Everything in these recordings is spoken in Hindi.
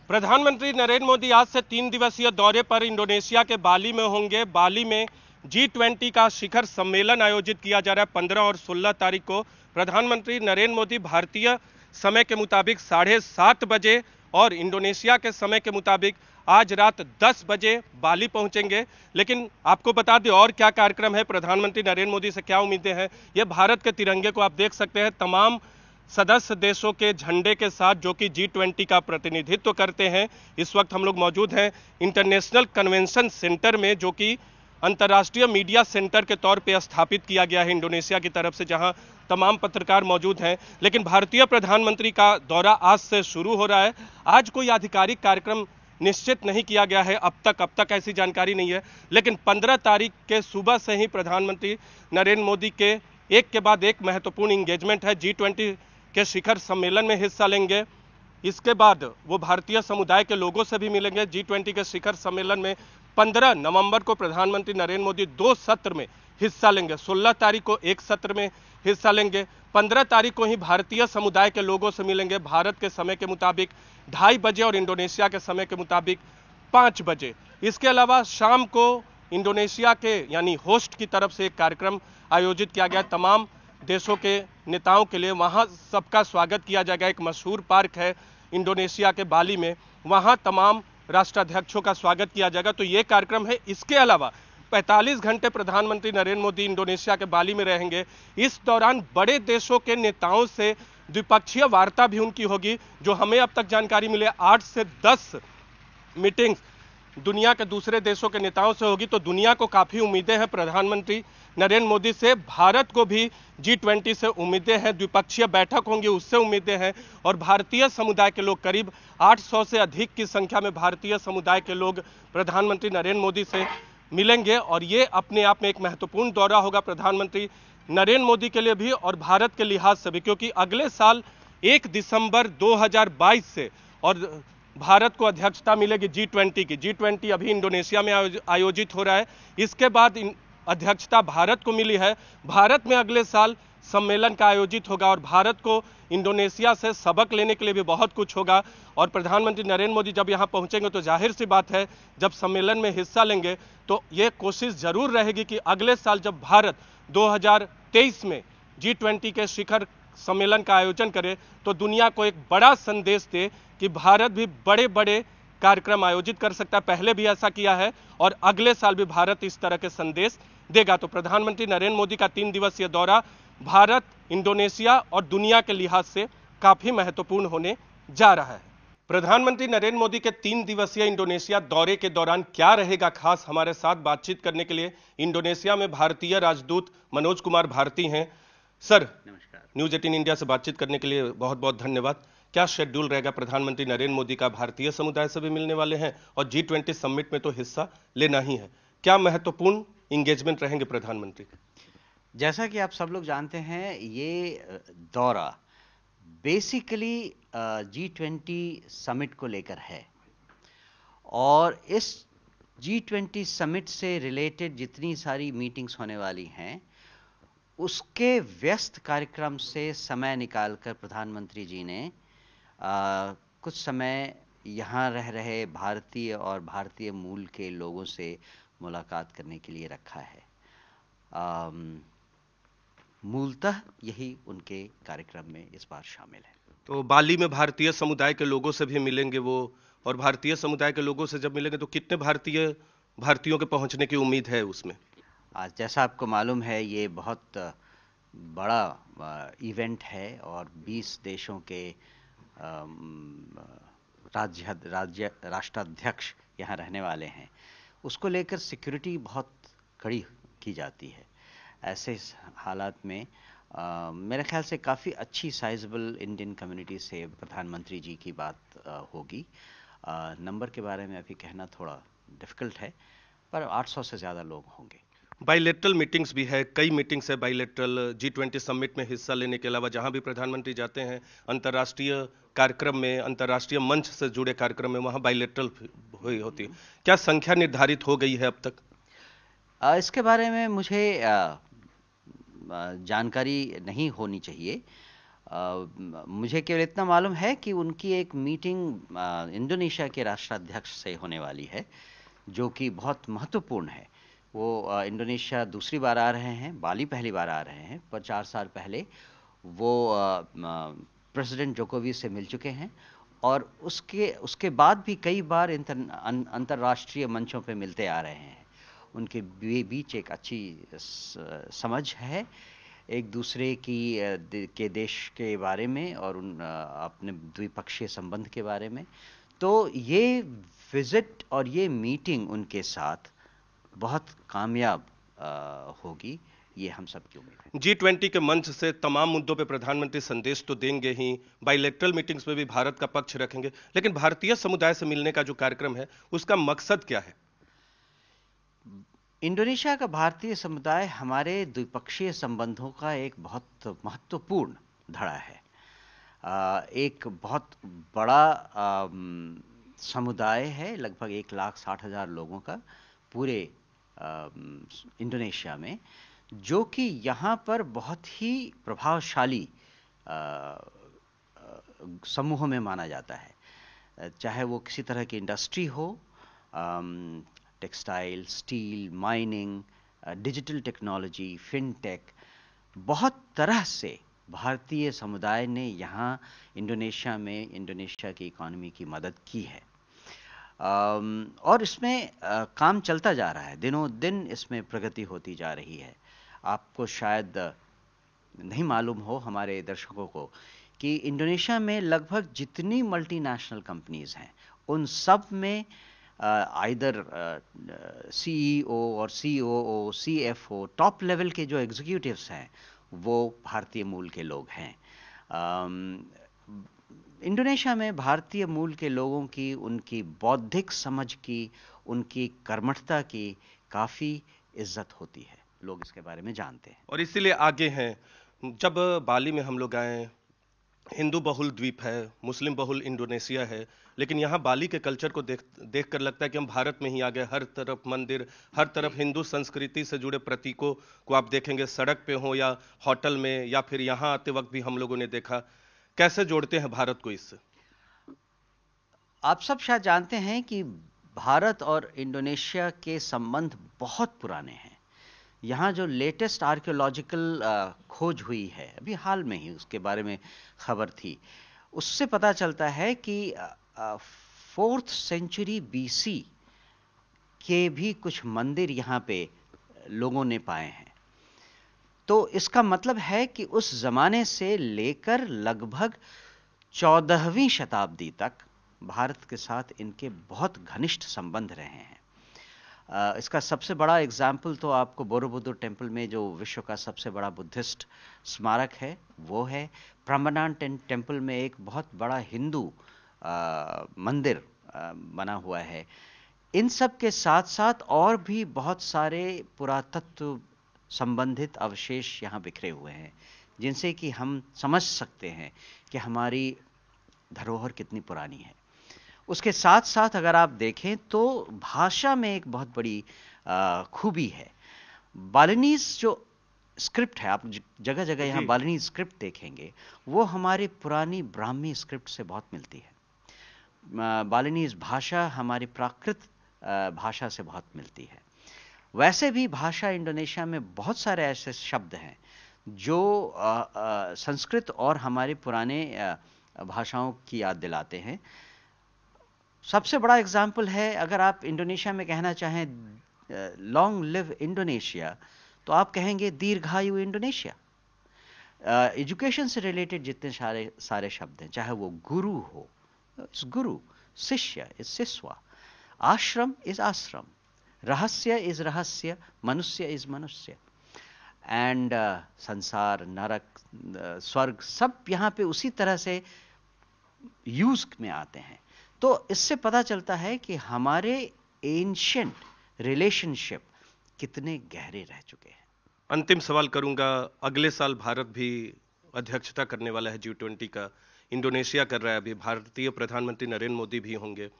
प्रधानमंत्री नरेंद्र मोदी आज से 3 दिवसीय दौरे पर इंडोनेशिया के बाली में होंगे। बाली में G20 का शिखर सम्मेलन आयोजित किया जा रहा है। 15 और 16 तारीख को प्रधानमंत्री नरेंद्र मोदी भारतीय समय के मुताबिक 7:30 बजे और इंडोनेशिया के समय के मुताबिक आज रात 10 बजे बाली पहुंचेंगे। लेकिन आपको बता दें और क्या कार्यक्रम है, प्रधानमंत्री नरेंद्र मोदी से क्या उम्मीदें हैं। ये भारत के तिरंगे को आप देख सकते हैं, तमाम सदस्य देशों के झंडे के साथ जो कि G20 का प्रतिनिधित्व करते हैं। इस वक्त हम लोग मौजूद हैं इंटरनेशनल कन्वेंशन सेंटर में, जो कि अंतर्राष्ट्रीय मीडिया सेंटर के तौर पे स्थापित किया गया है इंडोनेशिया की तरफ से, जहां तमाम पत्रकार मौजूद हैं। लेकिन भारतीय प्रधानमंत्री का दौरा आज से शुरू हो रहा है। आज कोई आधिकारिक कार्यक्रम निश्चित नहीं किया गया है, अब तक ऐसी जानकारी नहीं है। लेकिन 15 तारीख के सुबह से ही प्रधानमंत्री नरेंद्र मोदी के एक के बाद एक महत्वपूर्ण इंगेजमेंट है। G20 के शिखर सम्मेलन में हिस्सा लेंगे। इसके बाद वो भारतीय समुदाय के लोगों से भी मिलेंगे। G20 के शिखर सम्मेलन में 15 नवंबर को प्रधानमंत्री नरेंद्र मोदी 2 सत्र में हिस्सा लेंगे। 16 तारीख को एक सत्र में हिस्सा लेंगे। 15 तारीख को ही भारतीय समुदाय के लोगों से मिलेंगे, भारत के समय के मुताबिक 2:30 बजे और इंडोनेशिया के समय के मुताबिक 5 बजे। इसके अलावा शाम को इंडोनेशिया के यानी होस्ट की तरफ से एक कार्यक्रम आयोजित किया गया। तमाम देशों के नेताओं के लिए वहां सबका स्वागत किया जाएगा। एक मशहूर पार्क है इंडोनेशिया के बाली में, वहां तमाम राष्ट्राध्यक्षों का स्वागत किया जाएगा। तो ये कार्यक्रम है। इसके अलावा 45 घंटे प्रधानमंत्री नरेंद्र मोदी इंडोनेशिया के बाली में रहेंगे। इस दौरान बड़े देशों के नेताओं से द्विपक्षीय वार्ता भी उनकी होगी। जो हमें अब तक जानकारी मिले 8 से 10 मीटिंग्स दुनिया के दूसरे देशों के नेताओं से होगी। तो दुनिया को काफ़ी उम्मीदें हैं प्रधानमंत्री नरेंद्र मोदी से। भारत को भी G20 से उम्मीदें हैं, द्विपक्षीय बैठक होंगी उससे उम्मीदें हैं। और भारतीय समुदाय के लोग, करीब 800 से अधिक की संख्या में भारतीय समुदाय के लोग प्रधानमंत्री नरेंद्र मोदी से मिलेंगे। और ये अपने आप में एक महत्वपूर्ण दौरा होगा प्रधानमंत्री नरेंद्र मोदी के लिए भी और भारत के लिहाज से भी, क्योंकि अगले साल 1 दिसंबर 2022 से और भारत को अध्यक्षता मिलेगी G20 की। G20 अभी इंडोनेशिया में आयोजित हो रहा है। इसके बाद अध्यक्षता भारत को मिली है। भारत में अगले साल सम्मेलन का आयोजित होगा और भारत को इंडोनेशिया से सबक लेने के लिए भी बहुत कुछ होगा। और प्रधानमंत्री नरेंद्र मोदी जब यहाँ पहुँचेंगे तो जाहिर सी बात है, जब सम्मेलन में हिस्सा लेंगे तो ये कोशिश जरूर रहेगी कि अगले साल जब भारत 2023 में G20 के शिखर सम्मेलन का आयोजन करे तो दुनिया को एक बड़ा संदेश दे कि भारत भी बड़े बड़े कार्यक्रम आयोजित कर सकता है। पहले भी ऐसा किया है और अगले साल भी भारत इस तरह के संदेश देगा। तो प्रधानमंत्री नरेंद्र मोदी का 3 दिवसीय दौरा भारत, इंडोनेशिया और दुनिया के लिहाज से काफी महत्वपूर्ण होने जा रहा है। प्रधानमंत्री नरेंद्र मोदी के 3 दिवसीय इंडोनेशिया दौरे के दौरान क्या रहेगा खास, हमारे साथ बातचीत करने के लिए इंडोनेशिया में भारतीय राजदूत मनोज कुमार भारती हैं। सर नमस्कार, न्यूज 18 इंडिया से बातचीत करने के लिए बहुत बहुत धन्यवाद। क्या शेड्यूल रहेगा? प्रधानमंत्री नरेंद्र मोदी का भारतीय समुदाय से भी मिलने वाले हैं और G20 समिट में तो हिस्सा लेना ही है। क्या महत्वपूर्ण इंगेजमेंट रहेंगे प्रधानमंत्री? जैसा कि आप सब लोग जानते हैं, ये दौरा बेसिकली G20 समिट को लेकर है और इस G20 समिट से रिलेटेड जितनी सारी मीटिंग्स होने वाली हैं उसके व्यस्त कार्यक्रम से समय निकालकर प्रधानमंत्री जी ने कुछ समय यहाँ रह रहे भारतीय और भारतीय मूल के लोगों से मुलाकात करने के लिए रखा है। मूलतः यही उनके कार्यक्रम में इस बार शामिल है। तो बाली में भारतीय समुदाय के लोगों से भी मिलेंगे वो, और भारतीय समुदाय के लोगों से जब मिलेंगे तो कितने भारतीयों के पहुंचने की उम्मीद है उसमें? आज जैसा आपको मालूम है, ये बहुत बड़ा इवेंट है और 20 देशों के राष्ट्राध्यक्ष यहाँ रहने वाले हैं। उसको लेकर सिक्योरिटी बहुत कड़ी की जाती है। ऐसे हालात में मेरे ख्याल से काफ़ी अच्छी साइजेबल इंडियन कम्युनिटी से प्रधानमंत्री जी की बात होगी। नंबर के बारे में अभी कहना थोड़ा डिफ़िकल्ट है, पर 800 से ज़्यादा लोग होंगे। बाइलेटरल मीटिंग्स भी है, कई मीटिंग्स है बाइलेटरल G20 समिट में हिस्सा लेने के अलावा। जहां भी प्रधानमंत्री जाते हैं अंतर्राष्ट्रीय कार्यक्रम में, अंतर्राष्ट्रीय मंच से जुड़े कार्यक्रम में, वहां बाइलेटरल हुई होती है। क्या संख्या निर्धारित हो गई है अब तक? इसके बारे में मुझे जानकारी नहीं होनी चाहिए। मुझे केवल इतना मालूम है कि उनकी एक मीटिंग इंडोनेशिया के राष्ट्राध्यक्ष से होने वाली है, जो कि बहुत महत्वपूर्ण है। वो इंडोनेशिया दूसरी बार आ रहे हैं, बाली पहली बार आ रहे हैं, पर 4 साल पहले वो प्रेसिडेंट जोकोविच से मिल चुके हैं और उसके बाद भी कई बार अंतर्राष्ट्रीय मंचों पे मिलते आ रहे हैं। उनके बीच एक अच्छी समझ है एक दूसरे के देश के बारे में और अपने द्विपक्षीय संबंध के बारे में। तो ये विजिट और ये मीटिंग उनके साथ बहुत कामयाब होगी, ये हम सब की उम्मीद है। G20 के मंच से तमाम मुद्दों पे प्रधानमंत्री संदेश तो देंगे ही, बाइलेटरल मीटिंग्स में भी भारत का पक्ष रखेंगे, लेकिन भारतीय समुदाय से मिलने का जो कार्यक्रम है उसका मकसद क्या है? इंडोनेशिया का भारतीय समुदाय हमारे द्विपक्षीय संबंधों का एक बहुत महत्वपूर्ण धड़ा है। एक बहुत बड़ा समुदाय है, लगभग 1,60,000 लोगों का पूरे इंडोनेशिया में, जो कि यहाँ पर बहुत ही प्रभावशाली समूहों में माना जाता है। चाहे वो किसी तरह की इंडस्ट्री हो, textile, steel, mining, digital technology, fintech, बहुत तरह से भारतीय समुदाय ने यहाँ इंडोनेशिया में इंडोनेशिया की इकोनॉमी की मदद की है। और इसमें काम चलता जा रहा है, दिनों दिन इसमें प्रगति होती जा रही है। आपको शायद नहीं मालूम हो, हमारे दर्शकों को, कि इंडोनेशिया में लगभग जितनी मल्टीनेशनल कंपनीज हैं उन सब में आइदर सीईओ और सीओओ, सीएफओ, टॉप लेवल के जो एग्जीक्यूटिव्स हैं वो भारतीय मूल के लोग हैं। इंडोनेशिया में भारतीय मूल के लोगों की, उनकी बौद्धिक समझ की, उनकी कर्मठता की काफ़ी इज्जत होती है, लोग इसके बारे में जानते हैं और इसीलिए आगे हैं। जब बाली में हम लोग आए, हिंदू बहुल द्वीप है, मुस्लिम बहुल इंडोनेशिया है, लेकिन यहाँ बाली के कल्चर को देख कर लगता है कि हम भारत में ही आ गए। हर तरफ मंदिर, हर तरफ हिंदू संस्कृति से जुड़े प्रतीकों को आप देखेंगे, सड़क पे हो या होटल में, या फिर यहाँ आते वक्त भी हम लोगों ने देखा। कैसे जोड़ते हैं भारत को इससे? आप सब शायद जानते हैं कि भारत और इंडोनेशिया के संबंध बहुत पुराने हैं। यहाँ जो लेटेस्ट आर्कियोलॉजिकल खोज हुई है, अभी हाल में ही उसके बारे में खबर थी, उससे पता चलता है कि 4th सेंचुरी BC के भी कुछ मंदिर यहाँ पे लोगों ने पाए हैं। तो इसका मतलब है कि उस जमाने से लेकर लगभग 14वीं शताब्दी तक भारत के साथ इनके बहुत घनिष्ठ संबंध रहे हैं। इसका सबसे बड़ा एग्जाम्पल तो आपको बोरोबुदुर टेम्पल में, जो विश्व का सबसे बड़ा बुद्धिस्ट स्मारक है, वो है। प्राम्बनान टेम्पल में एक बहुत बड़ा हिंदू मंदिर बना हुआ है। इन सब के साथ साथ और भी बहुत सारे पुरातत्व संबंधित अवशेष यहाँ बिखरे हुए हैं, जिनसे कि हम समझ सकते हैं कि हमारी धरोहर कितनी पुरानी है। उसके साथ साथ अगर आप देखें तो भाषा में एक बहुत बड़ी खूबी है। बालिनीज जो स्क्रिप्ट है, आप जगह जगह यहाँ बालिनीज स्क्रिप्ट देखेंगे, वो हमारी पुरानी ब्राह्मी स्क्रिप्ट से बहुत मिलती है। बालिनीज भाषा हमारी प्राकृत भाषा से बहुत मिलती है। वैसे भी भाषा इंडोनेशिया में बहुत सारे ऐसे शब्द हैं जो संस्कृत और हमारे पुराने भाषाओं की याद दिलाते हैं। सबसे बड़ा एग्जाम्पल है, अगर आप इंडोनेशिया में कहना चाहें लॉन्ग लिव इंडोनेशिया, तो आप कहेंगे दीर्घायु इंडोनेशिया। एजुकेशन से रिलेटेड जितने सारे शब्द हैं, चाहे वो गुरु हो, इस गुरु, शिष्य इज शिष्वा, आश्रम इज आश्रम, रहस्य इज रहस्य, मनुष्य इज मनुष्य, एंड संसार, नरक, स्वर्ग, सब यहाँ पे उसी तरह से यूज में आते हैं। तो इससे पता चलता है कि हमारे एंशिएंट रिलेशनशिप कितने गहरे रह चुके हैं। अंतिम सवाल करूंगा, अगले साल भारत भी अध्यक्षता करने वाला है G20 का, इंडोनेशिया कर रहा है अभी, भारतीय प्रधानमंत्री नरेंद्र मोदी भी होंगे।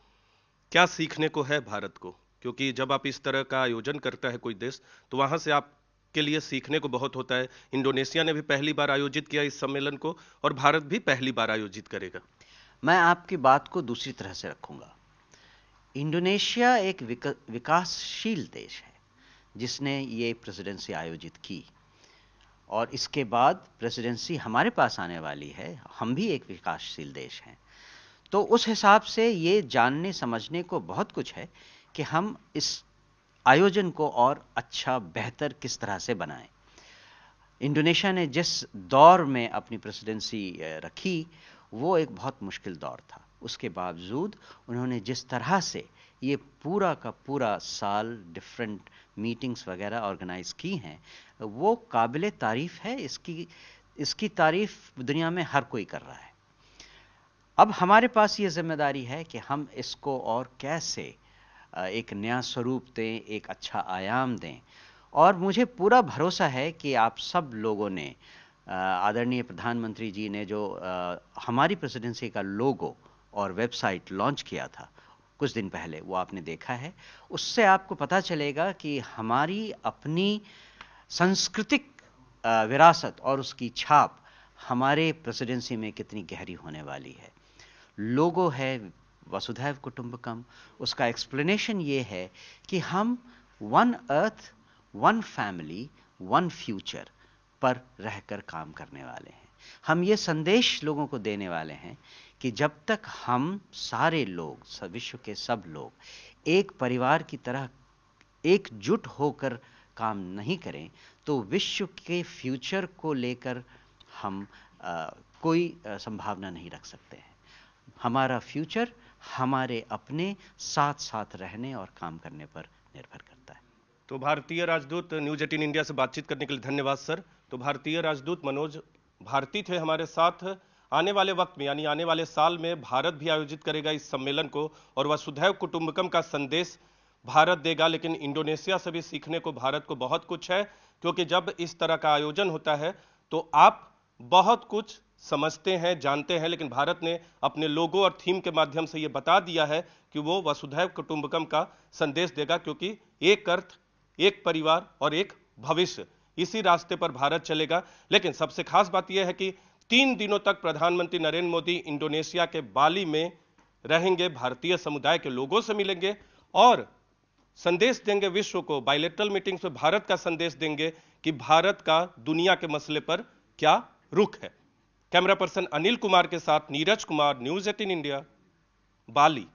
क्या सीखने को है भारत को? क्योंकि जब आप इस तरह का आयोजन करता है कोई देश, तो वहां से आप के लिए सीखने को बहुत होता है। इंडोनेशिया ने भी पहली बार आयोजित किया इस सम्मेलन को और भारत भी पहली बार आयोजित करेगा। मैं आपकी बात को दूसरी तरह से रखूंगा। इंडोनेशिया एक विकासशील देश है जिसने ये प्रेसिडेंसी आयोजित की, और इसके बाद प्रेसिडेंसी हमारे पास आने वाली है। हम भी एक विकासशील देश हैं, तो उस हिसाब से ये जानने समझने को बहुत कुछ है कि हम इस आयोजन को और अच्छा बेहतर किस तरह से बनाएं। इंडोनेशिया ने जिस दौर में अपनी प्रेसिडेंसी रखी वो एक बहुत मुश्किल दौर था। उसके बावजूद उन्होंने जिस तरह से ये पूरा का पूरा साल डिफरेंट मीटिंग्स वगैरह ऑर्गेनाइज की हैं वो काबिले तारीफ है। इसकी तारीफ दुनिया में हर कोई कर रहा है। अब हमारे पास ये जिम्मेदारी है कि हम इसको और कैसे एक नया स्वरूप दें, एक अच्छा आयाम दें। और मुझे पूरा भरोसा है कि आप सब लोगों ने, आदरणीय प्रधानमंत्री जी ने जो हमारी प्रेसिडेंसी का लोगो और वेबसाइट लॉन्च किया था कुछ दिन पहले, वो आपने देखा है। उससे आपको पता चलेगा कि हमारी अपनी सांस्कृतिक विरासत और उसकी छाप हमारे प्रेसिडेंसी में कितनी गहरी होने वाली है। लोगो है वसुधैव कुटुंबकम, उसका एक्सप्लेनेशन ये है कि हम one earth, one family, one future पर रहकर काम करने वाले हैं। हम ये संदेश लोगों को देने वाले हैं कि जब तक हम सारे लोग, विश्व के सब लोग एक परिवार की तरह एकजुट होकर काम नहीं करें तो विश्व के फ्यूचर को लेकर हम कोई संभावना नहीं रख सकते हैं। हमारा फ्यूचर हमारे अपने साथ साथ रहने और काम करने पर निर्भर करता है। तो भारतीय राजदूत, न्यूज़ 18 इंडिया से बातचीत करने के लिए धन्यवाद सर। तो भारतीय राजदूत मनोज भारती थे हमारे साथ। आने वाले वक्त में यानी आने वाले साल में भारत भी आयोजित करेगा इस सम्मेलन को और वसुधैव कुटुंबकम का संदेश भारत देगा। लेकिन इंडोनेशिया से भी सीखने को भारत को बहुत कुछ है, क्योंकि जब इस तरह का आयोजन होता है तो आप बहुत कुछ समझते हैं, जानते हैं, लेकिन भारत ने अपने लोगो और थीम के माध्यम से यह बता दिया है कि वो वसुधैव कुटुंबकम का संदेश देगा, क्योंकि एक अर्थ, एक परिवार और एक भविष्य, इसी रास्ते पर भारत चलेगा। लेकिन सबसे खास बात यह है कि 3 दिनों तक प्रधानमंत्री नरेंद्र मोदी इंडोनेशिया के बाली में रहेंगे, भारतीय समुदाय के लोगों से मिलेंगे और संदेश देंगे विश्व को। बायलैटरल मीटिंग्स में भारत का संदेश देंगे कि भारत का दुनिया के मसले पर क्या रुख है। कैमरा पर्सन अनिल कुमार के साथ नीरज कुमार, न्यूज़ 18 इंडिया, बाली।